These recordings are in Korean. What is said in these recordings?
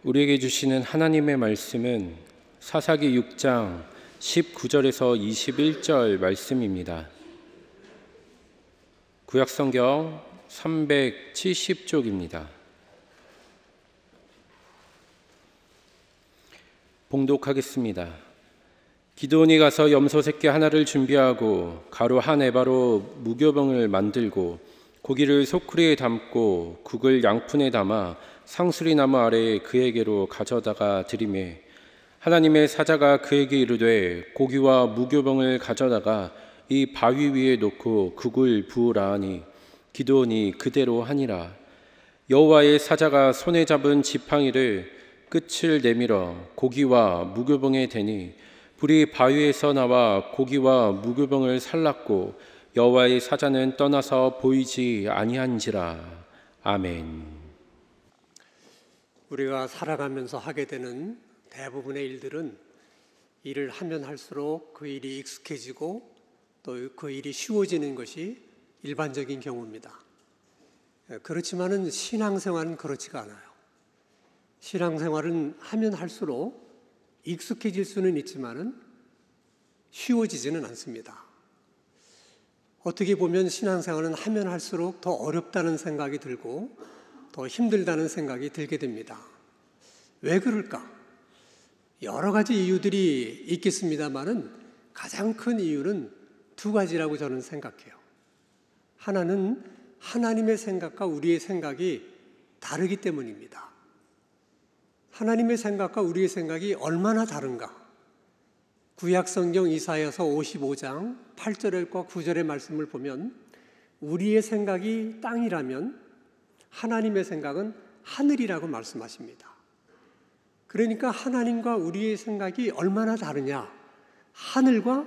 우리에게 주시는 하나님의 말씀은 사사기 6장 19절에서 21절 말씀입니다. 구약성경 370쪽입니다. 봉독하겠습니다. 기드온이 가서 염소 새끼 하나를 준비하고 가루 한 에바로 무교병을 만들고 고기를 소쿠리에 담고 국을 양푼에 담아 상수리 나무 아래에 그에게로 가져다가 드리매 하나님의 사자가 그에게 이르되 고기와 무교병을 가져다가 이 바위 위에 놓고 국을 부으라 하니 기드온이 그대로 하니라. 여호와의 사자가 손에 잡은 지팡이를 끝을 내밀어 고기와 무교병에 대니 불이 바위에서 나와 고기와 무교병을 살랐고 여호와의 사자는 떠나서 보이지 아니한지라. 아멘. 우리가 살아가면서 하게 되는 대부분의 일들은 일을 하면 할수록 그 일이 익숙해지고 또 그 일이 쉬워지는 것이 일반적인 경우입니다. 그렇지만은 신앙생활은 그렇지가 않아요. 신앙생활은 하면 할수록 익숙해질 수는 있지만은 쉬워지지는 않습니다. 어떻게 보면 신앙생활은 하면 할수록 더 어렵다는 생각이 들고 더 힘들다는 생각이 들게 됩니다. 왜 그럴까? 여러 가지 이유들이 있겠습니다만은 가장 큰 이유는 두 가지라고 저는 생각해요. 하나는 하나님의 생각과 우리의 생각이 다르기 때문입니다. 하나님의 생각과 우리의 생각이 얼마나 다른가? 구약성경 이사야서 55장 8절과 9절의 말씀을 보면 우리의 생각이 땅이라면 하나님의 생각은 하늘이라고 말씀하십니다. 그러니까 하나님과 우리의 생각이 얼마나 다르냐? 하늘과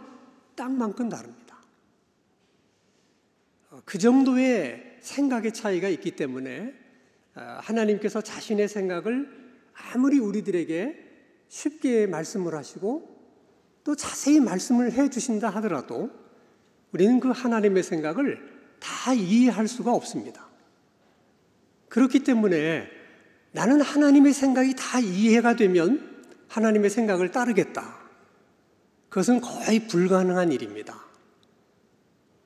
땅만큼 다릅니다. 그 정도의 생각의 차이가 있기 때문에 하나님께서 자신의 생각을 아무리 우리들에게 쉽게 말씀을 하시고 또 자세히 말씀을 해 주신다 하더라도 우리는 그 하나님의 생각을 다 이해할 수가 없습니다. 그렇기 때문에 나는 하나님의 생각이 다 이해가 되면 하나님의 생각을 따르겠다. 그것은 거의 불가능한 일입니다.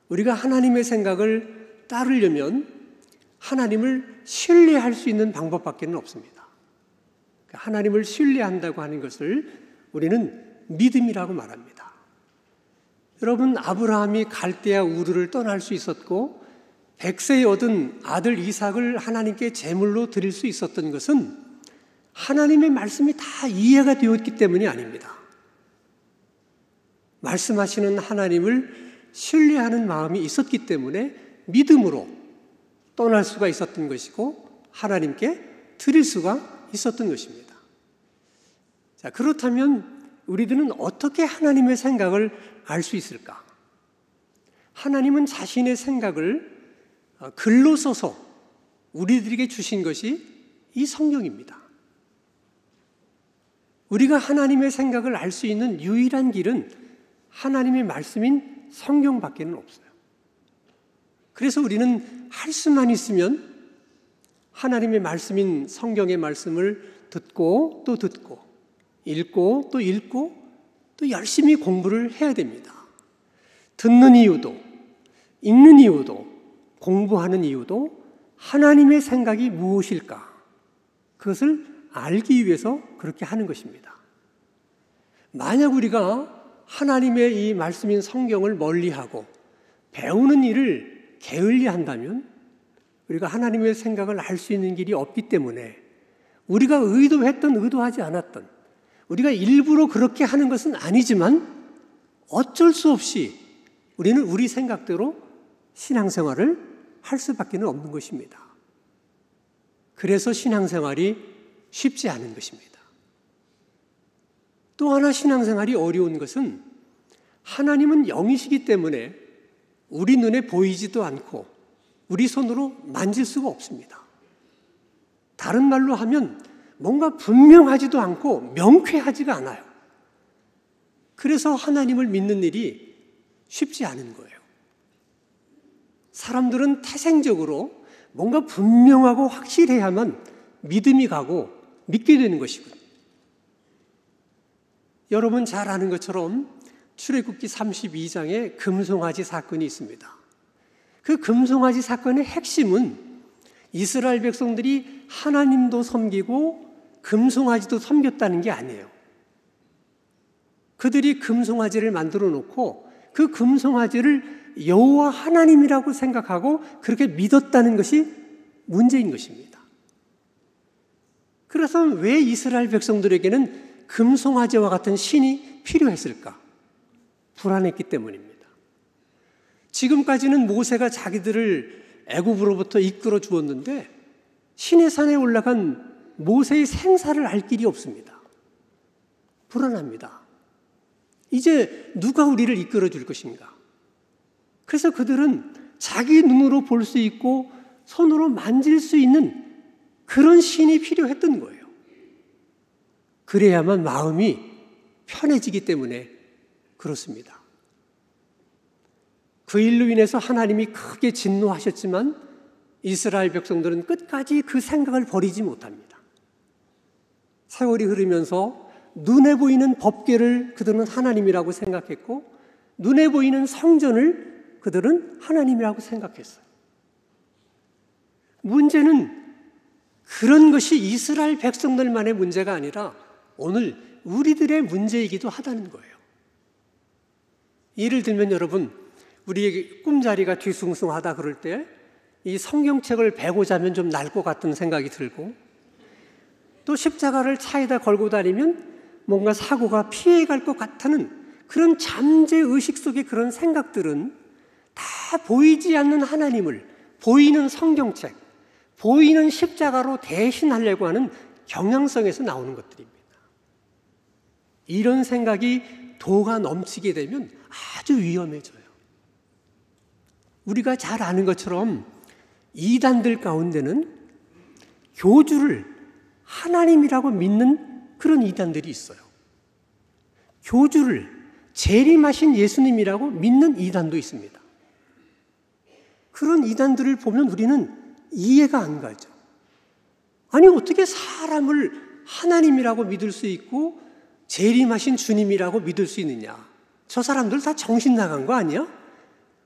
우리가 하나님의 생각을 따르려면 하나님을 신뢰할 수 있는 방법밖에 없습니다. 하나님을 신뢰한다고 하는 것을 우리는 믿음이라고 말합니다. 여러분, 아브라함이 갈대아 우르를 떠날 수 있었고 100세에 얻은 아들 이삭을 하나님께 제물로 드릴 수 있었던 것은 하나님의 말씀이 다 이해가 되었기 때문이 아닙니다. 말씀하시는 하나님을 신뢰하는 마음이 있었기 때문에 믿음으로 떠날 수가 있었던 것이고 하나님께 드릴 수가 있었던 것입니다. 자, 그렇다면 우리들은 어떻게 하나님의 생각을 알 수 있을까? 하나님은 자신의 생각을 글로 써서 우리들에게 주신 것이 이 성경입니다. 우리가 하나님의 생각을 알 수 있는 유일한 길은 하나님의 말씀인 성경밖에 없어요. 그래서 우리는 할 수만 있으면 하나님의 말씀인 성경의 말씀을 듣고 또 듣고 읽고 또 읽고 또 열심히 공부를 해야 됩니다. 듣는 이유도 읽는 이유도 공부하는 이유도 하나님의 생각이 무엇일까? 그것을 알기 위해서 그렇게 하는 것입니다. 만약 우리가 하나님의 이 말씀인 성경을 멀리하고 배우는 일을 게을리한다면 우리가 하나님의 생각을 알 수 있는 길이 없기 때문에 우리가 의도했던 의도하지 않았던 우리가 일부러 그렇게 하는 것은 아니지만 어쩔 수 없이 우리는 우리 생각대로 신앙생활을 할 수밖에 없는 것입니다. 그래서 신앙생활이 쉽지 않은 것입니다. 또 하나 신앙생활이 어려운 것은 하나님은 영이시기 때문에 우리 눈에 보이지도 않고 우리 손으로 만질 수가 없습니다. 다른 말로 하면 뭔가 분명하지도 않고 명쾌하지가 않아요. 그래서 하나님을 믿는 일이 쉽지 않은 거예요. 사람들은 태생적으로 뭔가 분명하고 확실해야만 믿음이 가고 믿게 되는 것이군. 여러분 잘 아는 것처럼 출애굽기 32장에 금송아지 사건이 있습니다. 그 금송아지 사건의 핵심은 이스라엘 백성들이 하나님도 섬기고 금송아지도 섬겼다는 게 아니에요. 그들이 금송아지를 만들어 놓고 그 금송아지를 여호와 하나님이라고 생각하고 그렇게 믿었다는 것이 문제인 것입니다. 그래서 왜 이스라엘 백성들에게는 금송아지와 같은 신이 필요했을까? 불안했기 때문입니다. 지금까지는 모세가 자기들을 애굽으로부터 이끌어 주었는데 시내산에 올라간 모세의 생사를 알 길이 없습니다. 불안합니다. 이제 누가 우리를 이끌어 줄 것인가? 그래서 그들은 자기 눈으로 볼 수 있고 손으로 만질 수 있는 그런 신이 필요했던 거예요. 그래야만 마음이 편해지기 때문에 그렇습니다. 그 일로 인해서 하나님이 크게 진노하셨지만 이스라엘 백성들은 끝까지 그 생각을 버리지 못합니다. 세월이 흐르면서 눈에 보이는 법궤를 그들은 하나님이라고 생각했고 눈에 보이는 성전을 그들은 하나님이라고 생각했어요. 문제는 그런 것이 이스라엘 백성들만의 문제가 아니라 오늘 우리들의 문제이기도 하다는 거예요. 예를 들면 여러분, 우리에게 꿈자리가 뒤숭숭하다 그럴 때 이 성경책을 베고 자면 좀 날 것 같은 생각이 들고 또 십자가를 차에다 걸고 다니면 뭔가 사고가 피해갈 것 같다는 그런 잠재의식 속의 그런 생각들은 다 보이지 않는 하나님을 보이는 성경책, 보이는 십자가로 대신하려고 하는 경향성에서 나오는 것들입니다. 이런 생각이 도가 넘치게 되면 아주 위험해져요. 우리가 잘 아는 것처럼 이단들 가운데는 교주를 하나님이라고 믿는 그런 이단들이 있어요. 교주를 재림하신 예수님이라고 믿는 이단도 있습니다. 그런 이단들을 보면 우리는 이해가 안 가죠. 아니 어떻게 사람을 하나님이라고 믿을 수 있고 재림하신 주님이라고 믿을 수 있느냐. 저 사람들 다 정신 나간 거 아니야?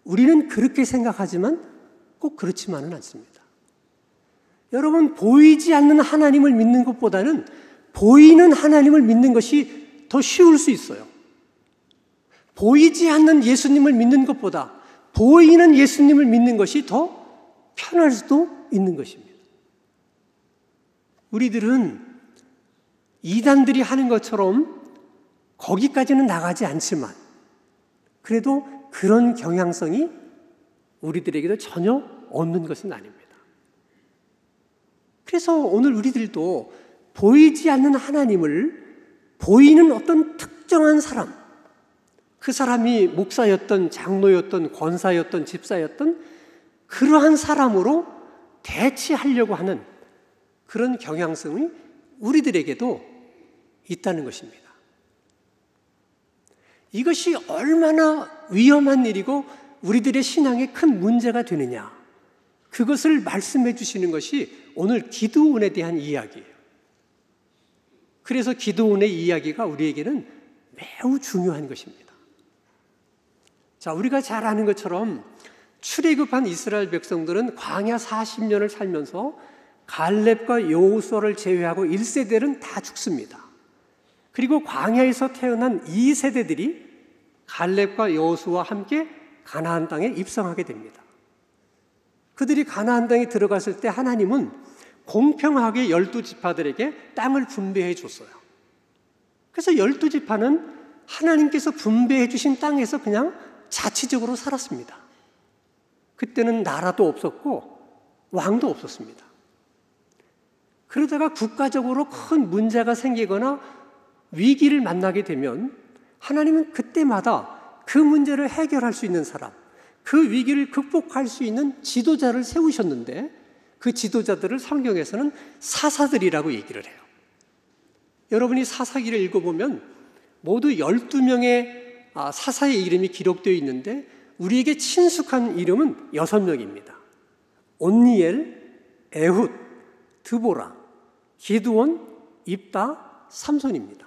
우리는 그렇게 생각하지만 꼭 그렇지만은 않습니다. 여러분, 보이지 않는 하나님을 믿는 것보다는 보이는 하나님을 믿는 것이 더 쉬울 수 있어요. 보이지 않는 예수님을 믿는 것보다 보이는 예수님을 믿는 것이 더 편할 수도 있는 것입니다. 우리들은 이단들이 하는 것처럼 거기까지는 나가지 않지만 그래도 그런 경향성이 우리들에게도 전혀 없는 것은 아닙니다. 그래서 오늘 우리들도 보이지 않는 하나님을 보이는 어떤 특정한 사람, 그 사람이 목사였던 장로였던 권사였던 집사였던 그러한 사람으로 대치하려고 하는 그런 경향성이 우리들에게도 있다는 것입니다. 이것이 얼마나 위험한 일이고 우리들의 신앙에 큰 문제가 되느냐, 그것을 말씀해 주시는 것이 오늘 기드온에 대한 이야기예요. 그래서 기드온의 이야기가 우리에게는 매우 중요한 것입니다. 자, 우리가 잘 아는 것처럼 출애굽한 이스라엘 백성들은 광야 40년을 살면서 갈렙과 여호수아를 제외하고 1세대는 다 죽습니다. 그리고 광야에서 태어난 2세대들이 갈렙과 여호수아와 함께 가나안 땅에 입성하게 됩니다. 그들이 가나안 땅에 들어갔을 때 하나님은 공평하게 12지파들에게 땅을 분배해 줬어요. 그래서 12지파는 하나님께서 분배해 주신 땅에서 그냥 자치적으로 살았습니다. 그때는 나라도 없었고 왕도 없었습니다. 그러다가 국가적으로 큰 문제가 생기거나 위기를 만나게 되면 하나님은 그때마다 그 문제를 해결할 수 있는 사람, 그 위기를 극복할 수 있는 지도자를 세우셨는데 그 지도자들을 성경에서는 사사들이라고 얘기를 해요. 여러분이 사사기를 읽어보면 모두 12명의 사사의 이름이 기록되어 있는데 우리에게 친숙한 이름은 6명입니다. 온니엘, 에훗, 드보라, 기드온, 입다, 삼손입니다.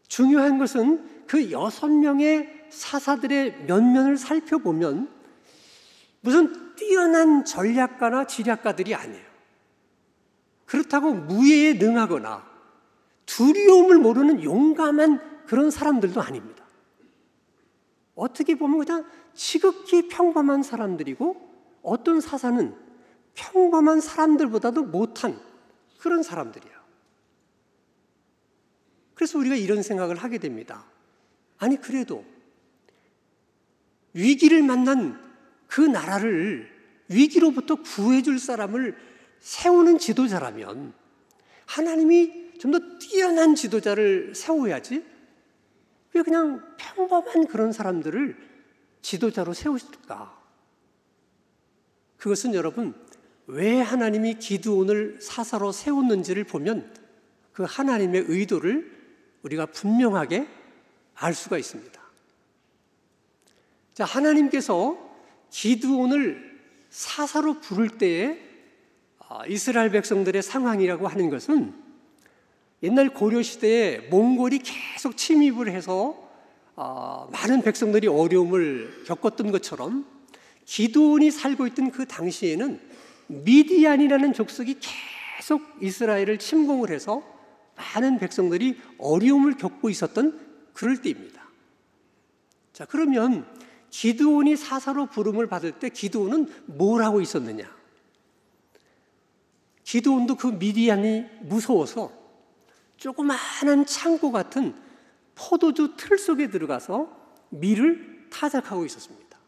중요한 것은 그 6명의 사사들의 면면을 살펴보면 무슨 뛰어난 전략가나 지략가들이 아니에요. 그렇다고 무예에 능하거나 두려움을 모르는 용감한 그런 사람들도 아닙니다. 어떻게 보면 그냥 지극히 평범한 사람들이고, 어떤 사사는 평범한 사람들보다도 못한 그런 사람들이에요. 그래서 우리가 이런 생각을 하게 됩니다. 아니, 그래도 위기를 만난 그 나라를 위기로부터 구해줄 사람을 세우는 지도자라면 하나님이 좀 더 뛰어난 지도자를 세워야지, 왜 그냥 평범한 그런 사람들을 지도자로 세우실까? 그것은 여러분, 왜 하나님이 기드온을 사사로 세웠는지를 보면 그 하나님의 의도를 우리가 분명하게 알 수가 있습니다. 자, 하나님께서 기드온을 사사로 부를 때에 이스라엘 백성들의 상황이라고 하는 것은 옛날 고려 시대에 몽골이 계속 침입을 해서 많은 백성들이 어려움을 겪었던 것처럼 기드온이 살고 있던 그 당시에는 미디안이라는 족속이 계속 이스라엘을 침공을 해서 많은 백성들이 어려움을 겪고 있었던 그럴 때입니다. 자, 그러면 기드온이 사사로 부름을 받을 때 기드온은 뭘 하고 있었느냐? 기드온도 그 미디안이 무서워서 조그마한 창고 같은 포도주 틀 속에 들어가서 밀을 타작하고 있었습니다.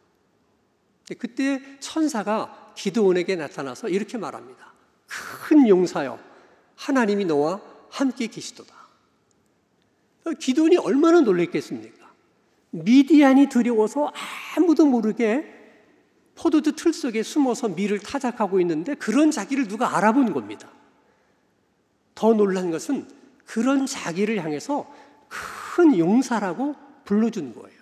그때 천사가 기드온에게 나타나서 이렇게 말합니다. 큰 용사여, 하나님이 너와 함께 계시도다. 기드온이 얼마나 놀랐겠습니까? 미디안이 두려워서 아무도 모르게 포도주 틀 속에 숨어서 밀을 타작하고 있는데 그런 자기를 누가 알아본 겁니다. 더 놀란 것은 그런 자기를 향해서 큰 용사라고 불러준 거예요.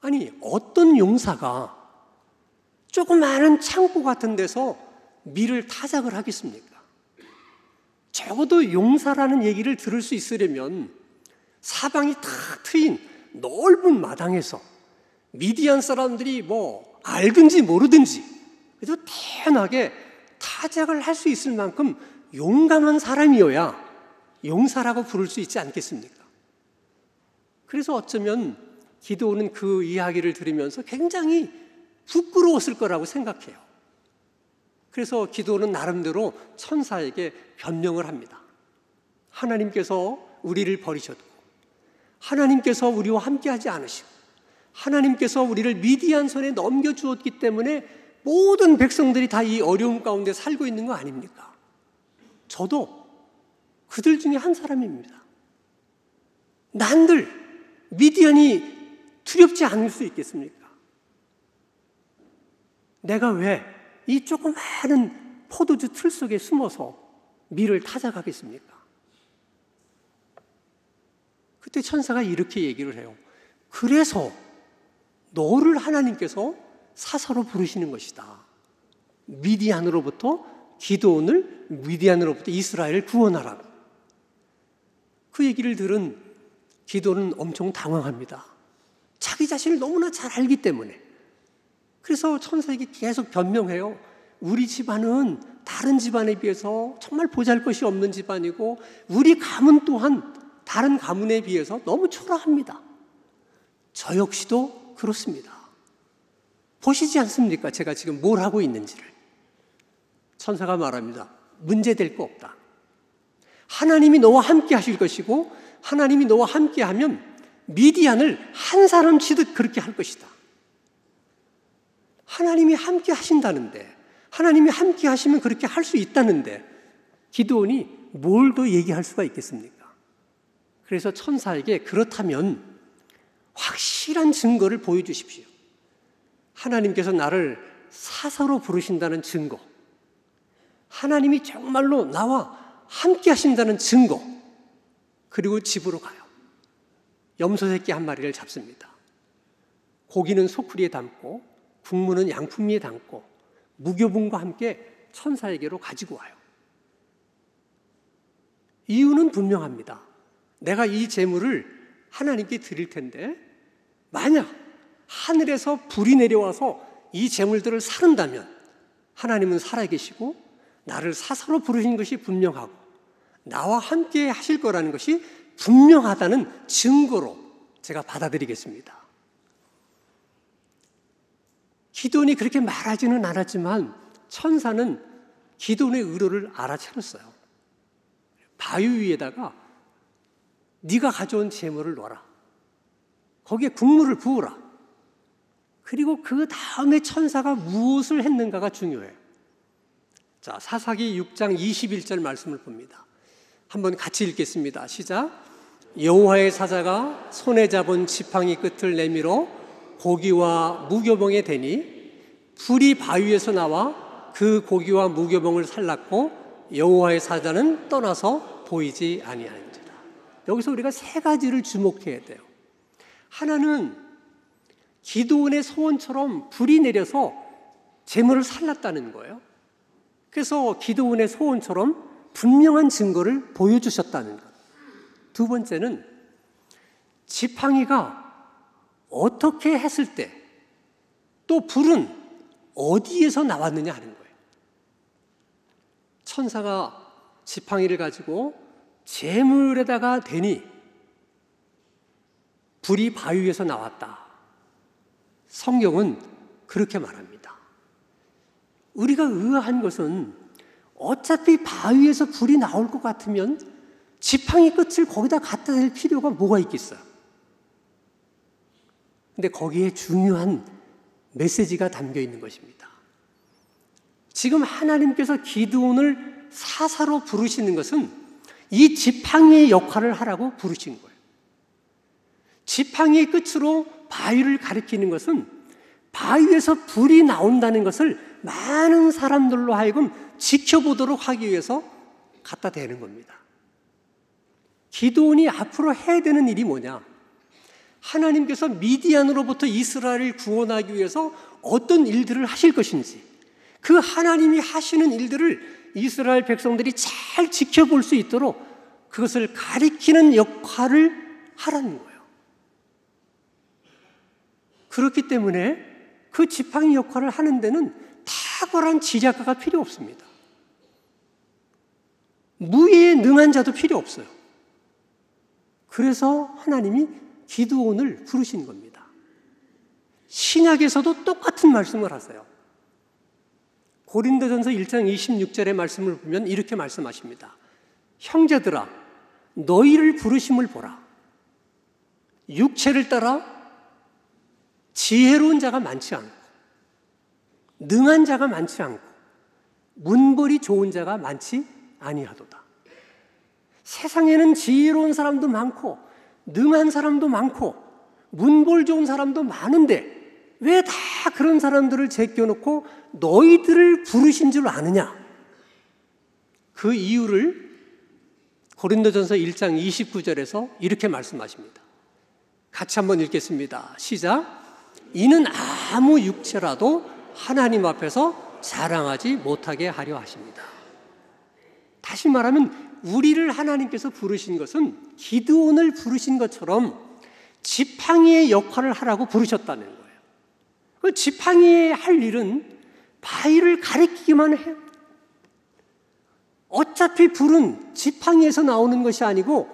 아니, 어떤 용사가 조그마한 창고 같은 데서 밀을 타작을 하겠습니까? 적어도 용사라는 얘기를 들을 수 있으려면 사방이 탁 트인 넓은 마당에서 미디안 사람들이 뭐 알든지 모르든지 그래도 태연하게 타작을 할 수 있을 만큼 용감한 사람이어야 용사라고 부를 수 있지 않겠습니까? 그래서 어쩌면 기드온은 그 이야기를 들으면서 굉장히 부끄러웠을 거라고 생각해요. 그래서 기드온은 나름대로 천사에게 변명을 합니다. 하나님께서 우리를 버리셨고, 하나님께서 우리와 함께하지 않으시고, 하나님께서 우리를 미디안 손에 넘겨주었기 때문에 모든 백성들이 다 이 어려움 가운데 살고 있는 거 아닙니까? 저도 그들 중에 한 사람입니다. 난들 미디안이 두렵지 않을 수 있겠습니까? 내가 왜 이 조그마한 포도주 틀 속에 숨어서 밀을 타작하겠습니까? 그때 천사가 이렇게 얘기를 해요. 그래서 너를 하나님께서 사사로 부르시는 것이다. 미디안으로부터 기드온을, 미디안으로부터 이스라엘을 구원하라고. 그 얘기를 들은 기드온은 엄청 당황합니다. 자기 자신을 너무나 잘 알기 때문에. 그래서 천사에게 계속 변명해요. 우리 집안은 다른 집안에 비해서 정말 보잘것이 없는 집안이고 우리 가문 또한 다른 가문에 비해서 너무 초라합니다. 저 역시도 그렇습니다. 보시지 않습니까? 제가 지금 뭘 하고 있는지를. 천사가 말합니다. 문제될 거 없다. 하나님이 너와 함께 하실 것이고 하나님이 너와 함께 하면 미디안을 한 사람 치듯 그렇게 할 것이다. 하나님이 함께 하신다는데, 하나님이 함께 하시면 그렇게 할 수 있다는데 기드온이 뭘 더 얘기할 수가 있겠습니까? 그래서 천사에게 그렇다면 확실한 증거를 보여주십시오. 하나님께서 나를 사사로 부르신다는 증거, 하나님이 정말로 나와 함께 하신다는 증거, 그리고 집으로 가요. 염소 새끼 한 마리를 잡습니다. 고기는 소쿠리에 담고 국물은 양푼 위에 담고 무교분과 함께 천사에게로 가지고 와요. 이유는 분명합니다. 내가 이 재물을 하나님께 드릴 텐데 만약 하늘에서 불이 내려와서 이 재물들을 사른다면 하나님은 살아계시고 나를 사사로 부르신 것이 분명하고 나와 함께 하실 거라는 것이 분명하다는 증거로 제가 받아들이겠습니다. 기드온이 그렇게 말하지는 않았지만 천사는 기드온의 의도를 알아차렸어요. 바위 위에다가 네가 가져온 재물을 놔라. 거기에 국물을 부으라. 그리고 그 다음에 천사가 무엇을 했는가가 중요해요. 자, 사사기 6장 21절 말씀을 봅니다. 한번 같이 읽겠습니다. 시작. 여호와의 사자가 손에 잡은 지팡이 끝을 내밀어 고기와 무교병에 대니 불이 바위에서 나와 그 고기와 무교병을 살랐고 여호와의 사자는 떠나서 보이지 아니하는지라. 여기서 우리가 세 가지를 주목해야 돼요. 하나는 기드온의 소원처럼 불이 내려서 재물을 살랐다는 거예요. 그래서 기드온의 소원처럼 분명한 증거를 보여주셨다는 것. 두 번째는 지팡이가 어떻게 했을 때 또 불은 어디에서 나왔느냐 하는 거예요. 천사가 지팡이를 가지고 재물에다가 대니 불이 바위에서 나왔다. 성경은 그렇게 말합니다. 우리가 의아한 것은 어차피 바위에서 불이 나올 것 같으면 지팡이 끝을 거기다 갖다 댈 필요가 뭐가 있겠어요? 근데 거기에 중요한 메시지가 담겨 있는 것입니다. 지금 하나님께서 기드온을 사사로 부르시는 것은 이 지팡이의 역할을 하라고 부르신 거예요. 지팡이의 끝으로 바위를 가리키는 것은 바위에서 불이 나온다는 것을 많은 사람들로 하여금 지켜보도록 하기 위해서 갖다 대는 겁니다. 기드온이 앞으로 해야 되는 일이 뭐냐? 하나님께서 미디안으로부터 이스라엘을 구원하기 위해서 어떤 일들을 하실 것인지 그 하나님이 하시는 일들을 이스라엘 백성들이 잘 지켜볼 수 있도록 그것을 가리키는 역할을 하라는 거예요. 그렇기 때문에 그 지팡이 역할을 하는 데는 탁월한 지략가가 필요 없습니다. 무예에 능한 자도 필요 없어요. 그래서 하나님이 기드온을 부르신 겁니다. 신약에서도 똑같은 말씀을 하세요. 고린도전서 1장 26절의 말씀을 보면 이렇게 말씀하십니다. 형제들아, 너희를 부르심을 보라. 육체를 따라 지혜로운 자가 많지 않고 능한 자가 많지 않고 문벌이 좋은 자가 많지 아니하도다. 세상에는 지혜로운 사람도 많고 능한 사람도 많고 문벌 좋은 사람도 많은데 왜 다 그런 사람들을 제껴놓고 너희들을 부르신 줄 아느냐? 그 이유를 고린도전서 1장 29절에서 이렇게 말씀하십니다. 같이 한번 읽겠습니다. 시작. 이는 아무 육체라도 하나님 앞에서 자랑하지 못하게 하려 하십니다. 다시 말하면 우리를 하나님께서 부르신 것은 기드온을 부르신 것처럼 지팡이의 역할을 하라고 부르셨다는 거예요. 그 지팡이의 할 일은 바위를 가리키기만 해요. 어차피 불은 지팡이에서 나오는 것이 아니고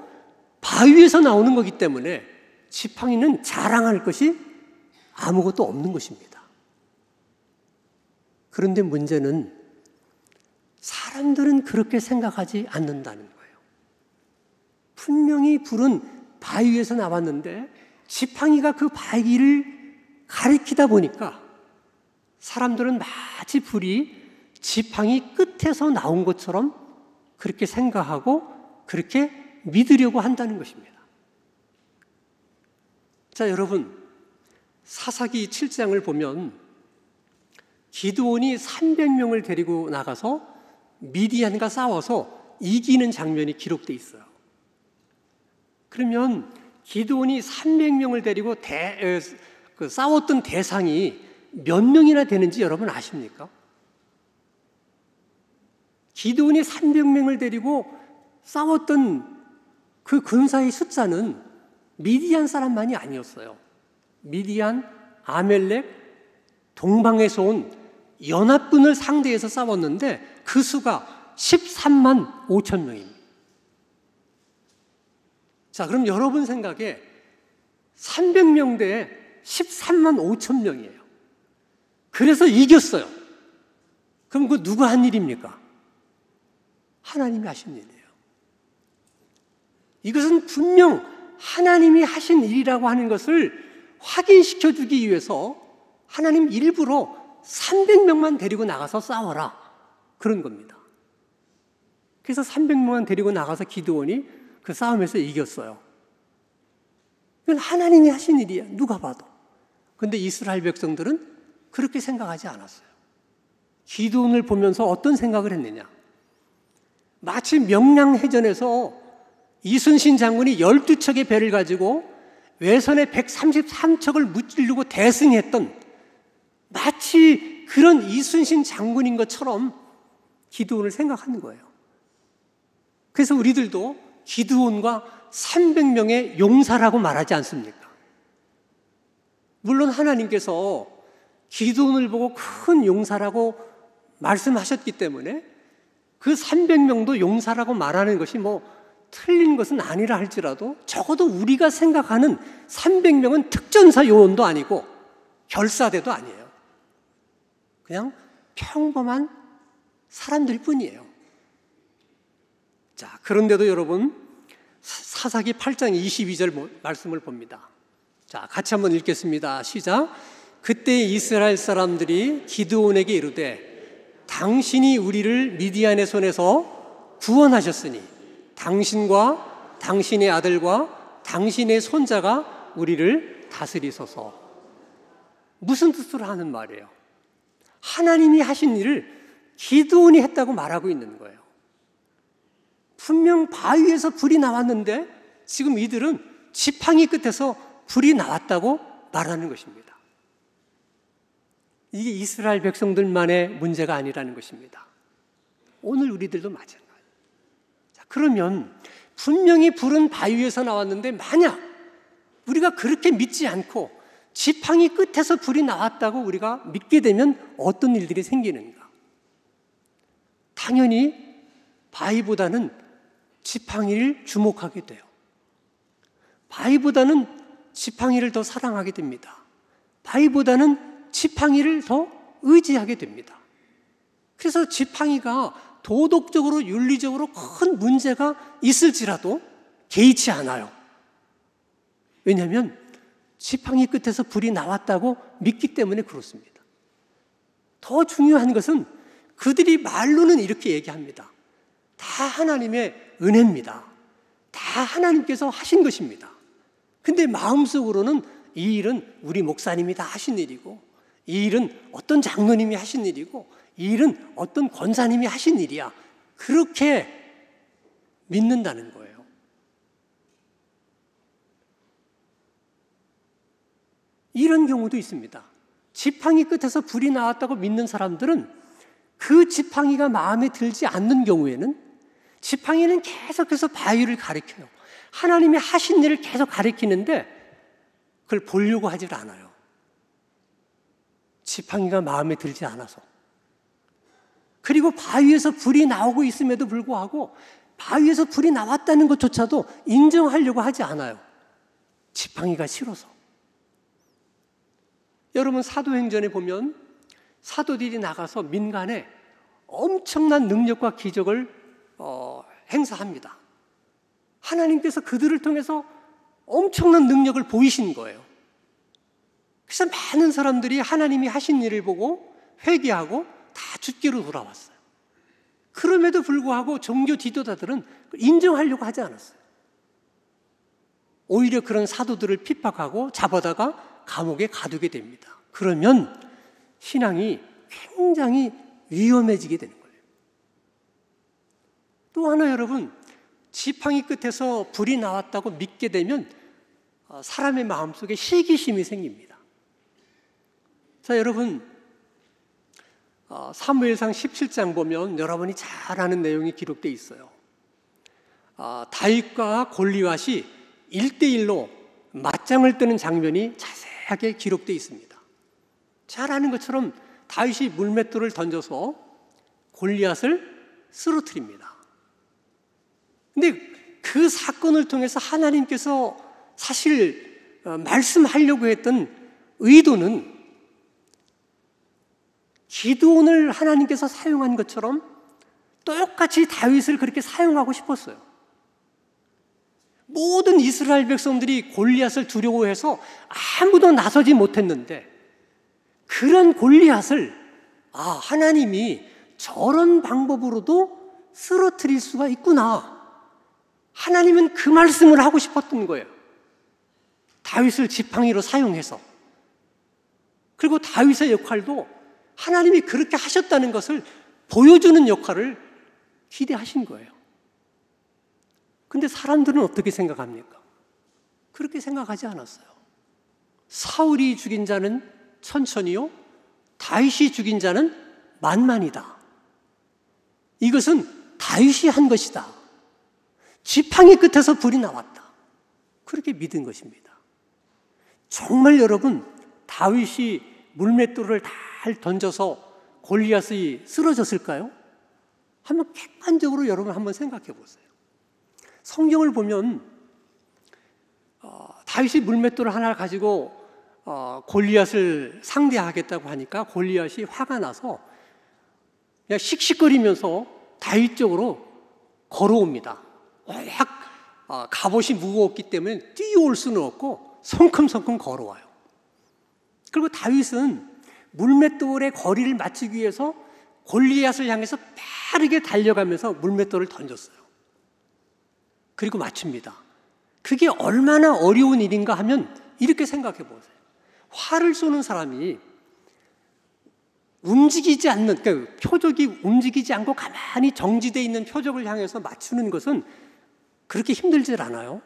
바위에서 나오는 거기 때문에 지팡이는 자랑할 것이 아무것도 없는 것입니다. 그런데 문제는 사람들은 그렇게 생각하지 않는다는 거예요. 분명히 불은 바위에서 나왔는데 지팡이가 그 바위를 가리키다 보니까 사람들은 마치 불이 지팡이 끝에서 나온 것처럼 그렇게 생각하고 그렇게 믿으려고 한다는 것입니다. 자, 여러분, 사사기 7장을 보면 기드온이 300명을 데리고 나가서 미디안과 싸워서 이기는 장면이 기록되어 있어요. 그러면 기드온이 300명을 데리고 싸웠던 대상이 몇 명이나 되는지 여러분 아십니까? 기드온이 300명을 데리고 싸웠던 그 군사의 숫자는 미디안 사람만이 아니었어요. 미디안, 아멜렉, 동방에서 온 연합군을 상대해서 싸웠는데 그 수가 13만 5천 명입니다. 자, 그럼 여러분 생각에 300명 대에 13만 5천 명이에요. 그래서 이겼어요. 그럼 그 누가 한 일입니까? 하나님이 하신 일이에요. 이것은 분명 하나님이 하신 일이라고 하는 것을 확인시켜 주기 위해서 하나님 일부러 300명만 데리고 나가서 싸워라, 그런 겁니다. 그래서 300명만 데리고 나가서 기드온이 그 싸움에서 이겼어요. 이건 하나님이 하신 일이야, 누가 봐도. 그런데 이스라엘 백성들은 그렇게 생각하지 않았어요. 기드온을 보면서 어떤 생각을 했느냐? 마치 명량해전에서 이순신 장군이 12척의 배를 가지고 외선에 133척을 무찌르고 대승했던 마치 그런 이순신 장군인 것처럼 기드온을 생각하는 거예요. 그래서 우리들도 기드온과 300명의 용사라고 말하지 않습니까? 물론 하나님께서 기드온을 보고 큰 용사라고 말씀하셨기 때문에 그 300명도 용사라고 말하는 것이 틀린 것은 아니라 할지라도 적어도 우리가 생각하는 300명은 특전사 요원도 아니고 결사대도 아니에요. 그냥 평범한 사람들 뿐이에요. 자, 그런데도 여러분, 사사기 8장 22절 말씀을 봅니다. 자, 같이 한번 읽겠습니다. 시작. 그때 이스라엘 사람들이 기드온에게 이르되 당신이 우리를 미디안의 손에서 구원하셨으니 당신과 당신의 아들과 당신의 손자가 우리를 다스리소서. 무슨 뜻으로 하는 말이에요? 하나님이 하신 일을 기드온이 했다고 말하고 있는 거예요. 분명 바위에서 불이 나왔는데 지금 이들은 지팡이 끝에서 불이 나왔다고 말하는 것입니다. 이게 이스라엘 백성들만의 문제가 아니라는 것입니다. 오늘 우리들도 마찬가지예요. 자, 그러면 분명히 불은 바위에서 나왔는데 만약 우리가 그렇게 믿지 않고 지팡이 끝에서 불이 나왔다고 우리가 믿게 되면 어떤 일들이 생기는가? 당연히 바위보다는 지팡이를 주목하게 돼요. 바위보다는 지팡이를 더 사랑하게 됩니다. 바위보다는 지팡이를 더 의지하게 됩니다. 그래서 지팡이가 도덕적으로 윤리적으로 큰 문제가 있을지라도 개의치 않아요. 왜냐하면 지팡이 끝에서 불이 나왔다고 믿기 때문에 그렇습니다. 더 중요한 것은 그들이 말로는 이렇게 얘기합니다. 다 하나님의 은혜입니다. 다 하나님께서 하신 것입니다. 근데 마음속으로는 이 일은 우리 목사님이 다 하신 일이고, 이 일은 어떤 장로님이 하신 일이고, 이 일은 어떤 권사님이 하신 일이야. 그렇게 믿는다는 거예요. 이런 경우도 있습니다. 지팡이 끝에서 불이 나왔다고 믿는 사람들은 그 지팡이가 마음에 들지 않는 경우에는 지팡이는 계속해서 바위를 가리켜요. 하나님이 하신 일을 계속 가리키는데 그걸 보려고 하질 않아요. 지팡이가 마음에 들지 않아서. 그리고 바위에서 불이 나오고 있음에도 불구하고 바위에서 불이 나왔다는 것조차도 인정하려고 하지 않아요. 지팡이가 싫어서. 여러분, 사도행전에 보면 사도들이 나가서 민간에 엄청난 능력과 기적을 행사합니다. 하나님께서 그들을 통해서 엄청난 능력을 보이신 거예요. 그래서 많은 사람들이 하나님이 하신 일을 보고 회개하고 다 주께로 돌아왔어요. 그럼에도 불구하고 종교 지도자들은 인정하려고 하지 않았어요. 오히려 그런 사도들을 핍박하고 잡아다가 감옥에 가두게 됩니다. 그러면 신앙이 굉장히 위험해지게 되는 거예요. 또 하나 여러분, 지팡이 끝에서 불이 나왔다고 믿게 되면 사람의 마음속에 시기심이 생깁니다. 자, 여러분, 사무엘상 17장 보면 여러분이 잘 아는 내용이 기록되어 있어요. 다윗과 골리앗이 1대1로 맞짱을 뜨는 장면이 자세하게 기록되어 있습니다. 잘 아는 것처럼 다윗이 물맷돌을 던져서 골리앗을 쓰러뜨립니다. 근데 그 사건을 통해서 하나님께서 사실 말씀하려고 했던 의도는 기드온을 하나님께서 사용한 것처럼 똑같이 다윗을 그렇게 사용하고 싶었어요. 모든 이스라엘 백성들이 골리앗을 두려워해서 아무도 나서지 못했는데 그런 골리앗을 하나님이 저런 방법으로도 쓰러뜨릴 수가 있구나. 하나님은 그 말씀을 하고 싶었던 거예요. 다윗을 지팡이로 사용해서. 그리고 다윗의 역할도 하나님이 그렇게 하셨다는 것을 보여주는 역할을 기대하신 거예요. 근데 사람들은 어떻게 생각합니까? 그렇게 생각하지 않았어요. 사울이 죽인 자는 천천히요, 다윗이 죽인 자는 만만이다. 이것은 다윗이 한 것이다. 지팡이 끝에서 불이 나왔다. 그렇게 믿은 것입니다. 정말 여러분, 다윗이 물맷돌을 잘 던져서 골리앗이 쓰러졌을까요? 한번 객관적으로 여러분 한번 생각해 보세요. 성경을 보면 다윗이 물맷돌을 하나 가지고 골리앗을 상대하겠다고 하니까 골리앗이 화가 나서 그냥 씩씩거리면서 다윗 쪽으로 걸어옵니다. 워낙 갑옷이 무거웠기 때문에 뛰어올 수는 없고 성큼성큼 걸어와요. 그리고 다윗은 물맷돌의 거리를 맞추기 위해서 골리앗을 향해서 빠르게 달려가면서 물맷돌을 던졌어요. 그리고 맞춥니다. 그게 얼마나 어려운 일인가 하면 이렇게 생각해 보세요. 활을 쏘는 사람이 움직이지 않는, 그러니까 표적이 움직이지 않고 가만히 정지되어 있는 표적을 향해서 맞추는 것은 그렇게 힘들질 않아요.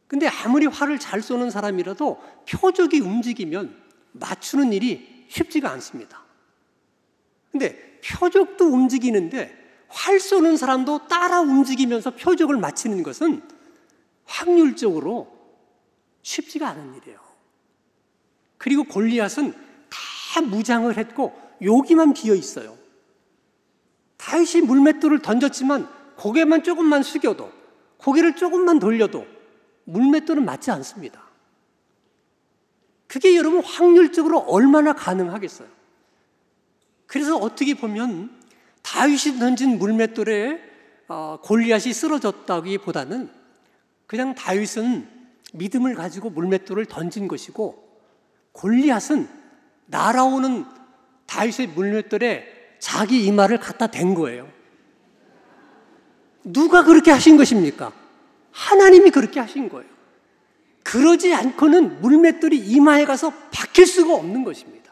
근데 아무리 활을 잘 쏘는 사람이라도 표적이 움직이면 맞추는 일이 쉽지가 않습니다. 근데 표적도 움직이는데 활 쏘는 사람도 따라 움직이면서 표적을 맞히는 것은 확률적으로 쉽지가 않은 일이에요. 그리고 골리앗은 다 무장을 했고 여기만 비어 있어요. 다윗이 물맷돌을 던졌지만 고개만 조금만 숙여도, 고개를 조금만 돌려도 물맷돌은 맞지 않습니다. 그게 여러분 확률적으로 얼마나 가능하겠어요? 그래서 어떻게 보면 다윗이 던진 물맷돌에 골리앗이 쓰러졌다기보다는 그냥 다윗은 믿음을 가지고 물맷돌을 던진 것이고 골리앗은 날아오는 다윗의 물맷돌에 자기 이마를 갖다 댄 거예요. 누가 그렇게 하신 것입니까? 하나님이 그렇게 하신 거예요. 그러지 않고는 물맷돌이 이마에 가서 박힐 수가 없는 것입니다.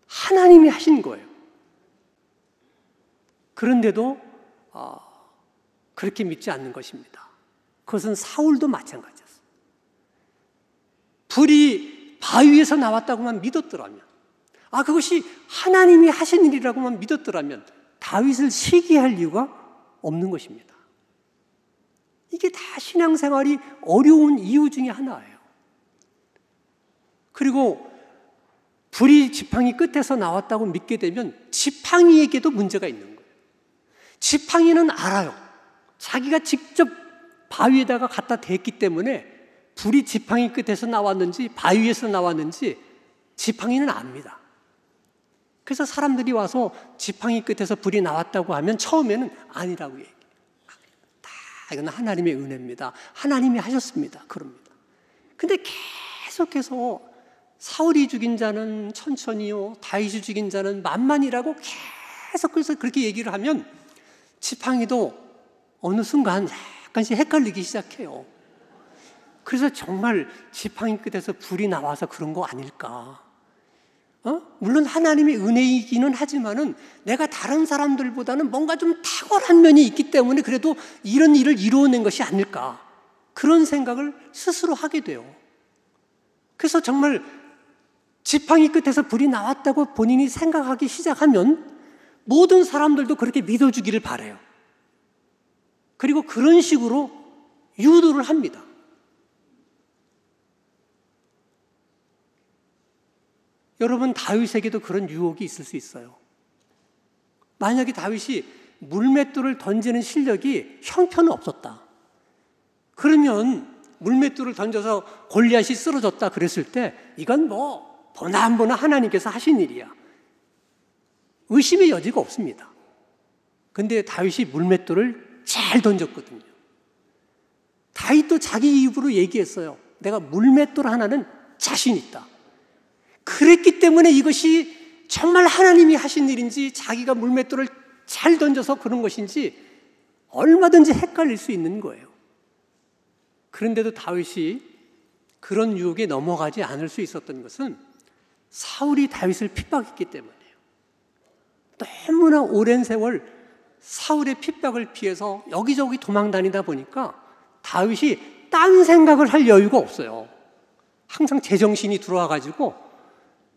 하나님이 하신 거예요. 그런데도 그렇게 믿지 않는 것입니다. 그것은 사울도 마찬가지였어요. 불이 바위에서 나왔다고만 믿었더라면, 그것이 하나님이 하신 일이라고만 믿었더라면 다윗을 시기할 이유가 없는 것입니다. 이게 다 신앙생활이 어려운 이유 중에 하나예요. 그리고 불이 지팡이 끝에서 나왔다고 믿게 되면 지팡이에게도 문제가 있는 거예요. 지팡이는 알아요. 자기가 직접 바위에다가 갖다 댔기 때문에 불이 지팡이 끝에서 나왔는지 바위에서 나왔는지 지팡이는 압니다. 그래서 사람들이 와서 지팡이 끝에서 불이 나왔다고 하면 처음에는 아니라고 얘기해요. 이건 하나님의 은혜입니다. 하나님이 하셨습니다. 그럽니다. 근데 계속해서 사울이 죽인 자는 천천히요, 다윗이 죽인 자는 만만이라고 계속해서 그렇게 얘기를 하면 지팡이도 어느 순간 약간씩 헷갈리기 시작해요. 그래서 정말 지팡이 끝에서 불이 나와서 그런 거 아닐까? 물론 하나님의 은혜이기는 하지만은 내가 다른 사람들보다는 뭔가 좀 탁월한 면이 있기 때문에 그래도 이런 일을 이루어낸 것이 아닐까? 그런 생각을 스스로 하게 돼요. 그래서 정말 지팡이 끝에서 불이 나왔다고 본인이 생각하기 시작하면 모든 사람들도 그렇게 믿어주기를 바라요. 그리고 그런 식으로 유도를 합니다. 여러분, 다윗에게도 그런 유혹이 있을 수 있어요. 만약에 다윗이 물맷돌을 던지는 실력이 형편은 없었다. 그러면 물맷돌을 던져서 골리앗이 쓰러졌다 그랬을 때 이건 뭐 보나 안 보나 하나님께서 하신 일이야. 의심의 여지가 없습니다. 근데 다윗이 물맷돌을 잘 던졌거든요. 다윗도 자기 입으로 얘기했어요. 내가 물맷돌 하나는 자신 있다. 그랬기 때문에 이것이 정말 하나님이 하신 일인지 자기가 물맷돌을 잘 던져서 그런 것인지 얼마든지 헷갈릴 수 있는 거예요. 그런데도 다윗이 그런 유혹에 넘어가지 않을 수 있었던 것은 사울이 다윗을 핍박했기 때문이에요. 너무나 오랜 세월 사울의 핍박을 피해서 여기저기 도망다니다 보니까 다윗이 딴 생각을 할 여유가 없어요. 항상 제정신이 들어와가지고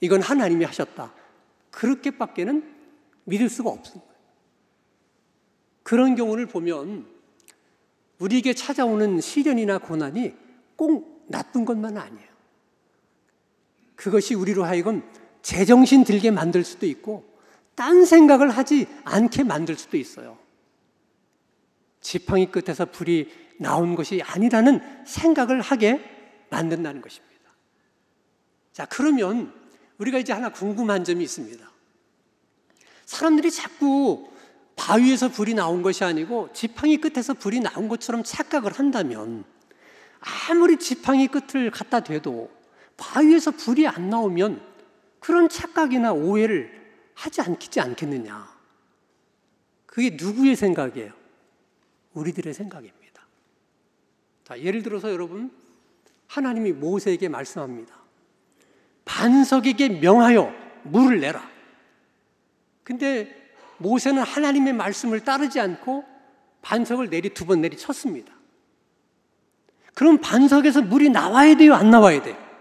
이건 하나님이 하셨다. 그렇게밖에는 믿을 수가 없는 거예요. 그런 경우를 보면 우리에게 찾아오는 시련이나 고난이 꼭 나쁜 것만 아니에요. 그것이 우리로 하여금 제정신 들게 만들 수도 있고 딴 생각을 하지 않게 만들 수도 있어요. 지팡이 끝에서 불이 나온 것이 아니라는 생각을 하게 만든다는 것입니다. 자, 그러면 우리가 이제 하나 궁금한 점이 있습니다. 사람들이 자꾸 바위에서 불이 나온 것이 아니고 지팡이 끝에서 불이 나온 것처럼 착각을 한다면 아무리 지팡이 끝을 갖다 대도 바위에서 불이 안 나오면 그런 착각이나 오해를 하지 않겠느냐. 그게 누구의 생각이에요? 우리들의 생각입니다. 자, 예를 들어서 여러분, 하나님이 모세에게 말씀합니다. 반석에게 명하여 물을 내라. 근데 모세는 하나님의 말씀을 따르지 않고 반석을 두 번 내리쳤습니다. 그럼 반석에서 물이 나와야 돼요? 안 나와야 돼요?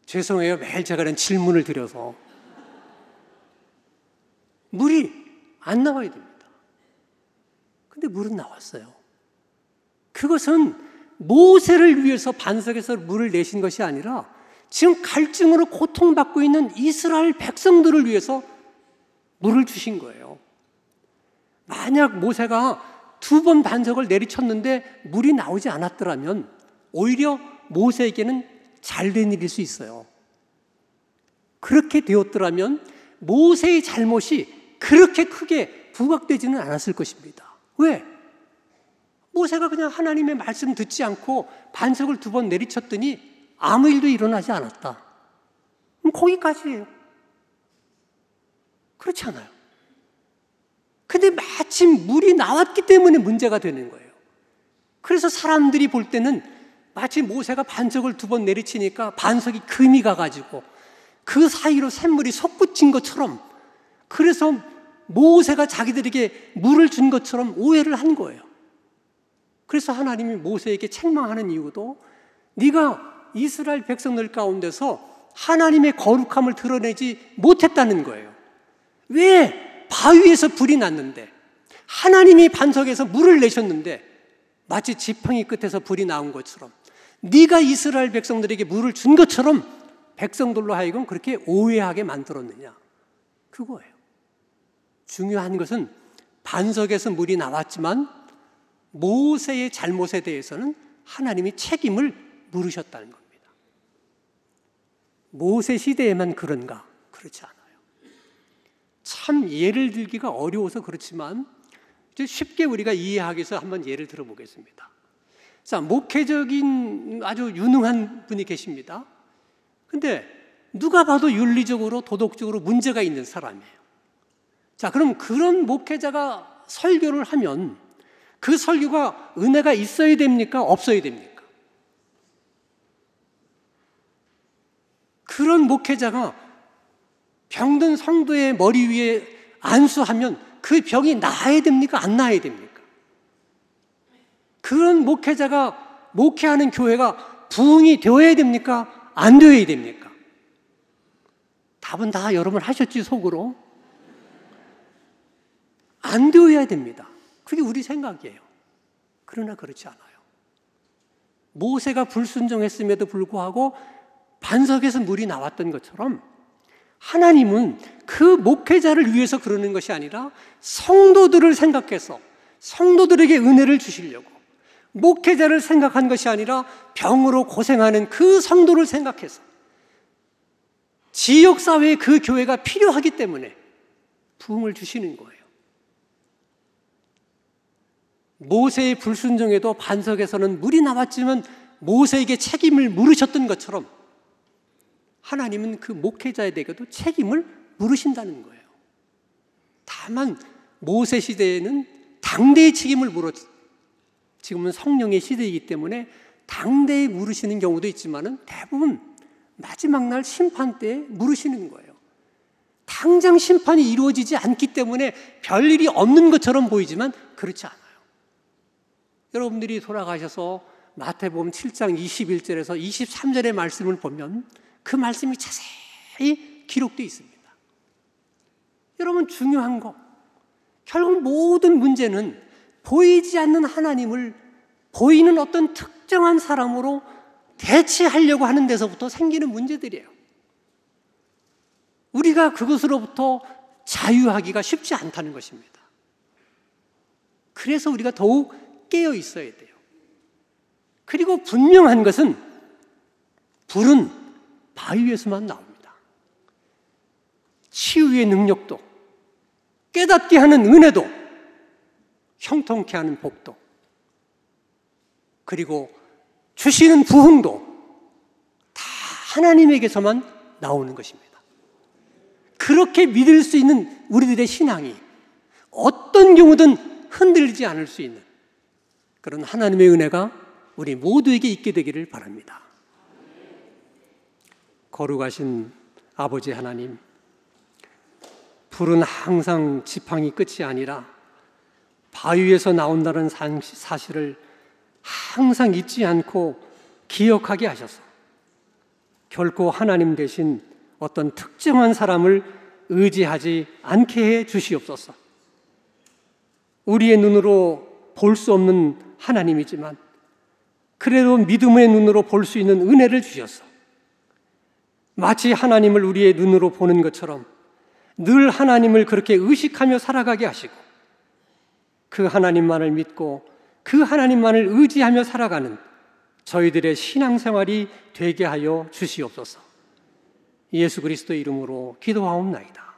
죄송해요. 매일 제가 이런 질문을 드려서. 물이 안 나와야 됩니다. 근데 물은 나왔어요. 그것은 모세를 위해서 반석에서 물을 내신 것이 아니라 지금 갈증으로 고통받고 있는 이스라엘 백성들을 위해서 물을 주신 거예요. 만약 모세가 2번 반석을 내리쳤는데 물이 나오지 않았더라면 오히려 모세에게는 잘된 일일 수 있어요. 그렇게 되었더라면 모세의 잘못이 그렇게 크게 부각되지는 않았을 것입니다. 왜? 모세가 그냥 하나님의 말씀 듣지 않고 반석을 2번 내리쳤더니 아무 일도 일어나지 않았다. 그럼 거기까지예요. 그렇지 않아요. 근데 마침 물이 나왔기 때문에 문제가 되는 거예요. 그래서 사람들이 볼 때는 마치 모세가 반석을 2번 내리치니까 반석이 금이 가가지고 그 사이로 샘물이 솟구친 것처럼, 그래서 모세가 자기들에게 물을 준 것처럼 오해를 한 거예요. 그래서 하나님이 모세에게 책망하는 이유도 네가 이스라엘 백성들 가운데서 하나님의 거룩함을 드러내지 못했다는 거예요. 왜? 바위에서 불이 났는데, 하나님이 반석에서 물을 내셨는데 마치 지팡이 끝에서 불이 나온 것처럼 네가 이스라엘 백성들에게 물을 준 것처럼 백성들로 하여금 그렇게 오해하게 만들었느냐. 그거예요. 중요한 것은 반석에서 물이 나왔지만 모세의 잘못에 대해서는 하나님이 책임을 물으셨다는 겁니다. 모세 시대에만 그런가? 그렇지 않아요. 참 예를 들기가 어려워서 그렇지만 쉽게 우리가 이해하기 위해서 한번 예를 들어보겠습니다. 자, 목회적인 아주 유능한 분이 계십니다. 근데 누가 봐도 윤리적으로 도덕적으로 문제가 있는 사람이에요. 자, 그럼 그런 목회자가 설교를 하면 그 설교가 은혜가 있어야 됩니까? 없어야 됩니까? 그런 목회자가 병든 성도의 머리 위에 안수하면 그 병이 나아야 됩니까? 안 나아야 됩니까? 그런 목회자가 목회하는 교회가 부흥이 되어야 됩니까? 안 되어야 됩니까? 답은 다 여러분 하셨지, 속으로. 안 되어야 됩니다. 그게 우리 생각이에요. 그러나 그렇지 않아요. 모세가 불순종했음에도 불구하고 반석에서 물이 나왔던 것처럼 하나님은 그 목회자를 위해서 그러는 것이 아니라 성도들을 생각해서 성도들에게 은혜를 주시려고, 목회자를 생각한 것이 아니라 병으로 고생하는 그 성도를 생각해서 지역사회에 그 교회가 필요하기 때문에 부흥을 주시는 거예요. 모세의 불순종에도 반석에서는 물이 나왔지만 모세에게 책임을 물으셨던 것처럼 하나님은 그 목회자에게도 책임을 물으신다는 거예요. 다만 모세 시대에는 당대의 책임을 지금은 성령의 시대이기 때문에 당대에 물으시는 경우도 있지만 대부분 마지막 날 심판 때에 물으시는 거예요. 당장 심판이 이루어지지 않기 때문에 별일이 없는 것처럼 보이지만 그렇지 않아요. 여러분들이 돌아가셔서 마태복음 7장 21절에서 23절의 말씀을 보면 그 말씀이 자세히 기록되어 있습니다. 여러분, 중요한 거, 결국 모든 문제는 보이지 않는 하나님을 보이는 어떤 특정한 사람으로 대체하려고 하는 데서부터 생기는 문제들이에요. 우리가 그것으로부터 자유하기가 쉽지 않다는 것입니다. 그래서 우리가 더욱 깨어 있어야 돼요. 그리고 분명한 것은 불은 바위에서만 나옵니다. 치유의 능력도, 깨닫게 하는 은혜도, 형통케 하는 복도, 그리고 주시는 부흥도 다 하나님에게서만 나오는 것입니다. 그렇게 믿을 수 있는 우리들의 신앙이 어떤 경우든 흔들리지 않을 수 있는 그런 하나님의 은혜가 우리 모두에게 있게 되기를 바랍니다. 거룩하신 아버지 하나님, 불은 항상 지팡이 끝이 아니라 바위에서 나온다는 사실을 항상 잊지 않고 기억하게 하셔서 결코 하나님 대신 어떤 특정한 사람을 의지하지 않게 해 주시옵소서. 우리의 눈으로 볼 수 없는 하나님이지만 그래도 믿음의 눈으로 볼 수 있는 은혜를 주셔서 마치 하나님을 우리의 눈으로 보는 것처럼 늘 하나님을 그렇게 의식하며 살아가게 하시고 그 하나님만을 믿고 그 하나님만을 의지하며 살아가는 저희들의 신앙생활이 되게 하여 주시옵소서. 예수 그리스도의 이름으로 기도하옵나이다.